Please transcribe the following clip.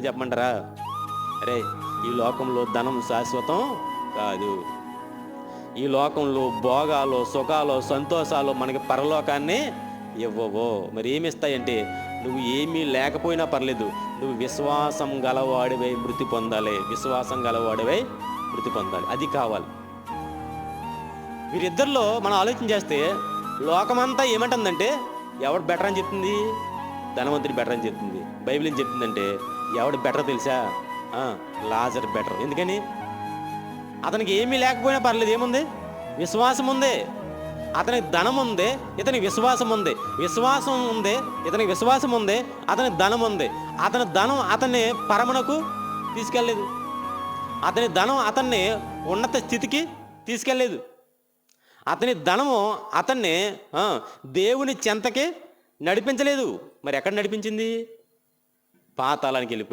చెప్పమంటారా? అరే, ఈ లోకంలో ధనం శాశ్వతం కాదు. ఈ లోకంలో భోగాలు, సుఖాలు, సంతోషాలు మనకి పరలోకాన్ని ఇవ్వవు. మరి ఏమి ఇస్తాయంటే, నువ్వు ఏమీ లేకపోయినా పర్లేదు, నువ్వు విశ్వాసం గలవాడివై మృతి పొందాలి. విశ్వాసం గలవాడివై మృతి పొందాలి, అది కావాలి. వీరిద్దరిలో మనం ఆలోచన చేస్తే లోకమంతా ఏమంటుందంటే, ఎవడు బెటర్ అని చెప్తుంది? ధనవంతుడు బెటర్ అని చెప్తుంది. బైబిల్ ఏం చెప్తుందంటే, ఎవడు బెటర్ తెలుసా? లాజర్ బెటర్. ఎందుకని? అతనికి ఏమీ లేకపోయినా పర్లేదు, ఏముంది? విశ్వాసం ఉంది. అతనికి ధనం ఉంది, ఇతనికి విశ్వాసం ఉంది. విశ్వాసం ఉంది, ఇతనికి విశ్వాసం ఉంది. అతనికి ధనం ఉంది. అతని ధనం అతన్ని పరమునకు తీసుకెళ్ళలేదు. అతని ధనం అతన్ని ఉన్నత స్థితికి తీసుకెళ్ళలేదు. అతని ధనము అతన్ని దేవుని చెంతకి నడిపించలేదు. మరి ఎక్కడ నడిపించింది? పాతాళానికి వెళ్ళిపోయాడు.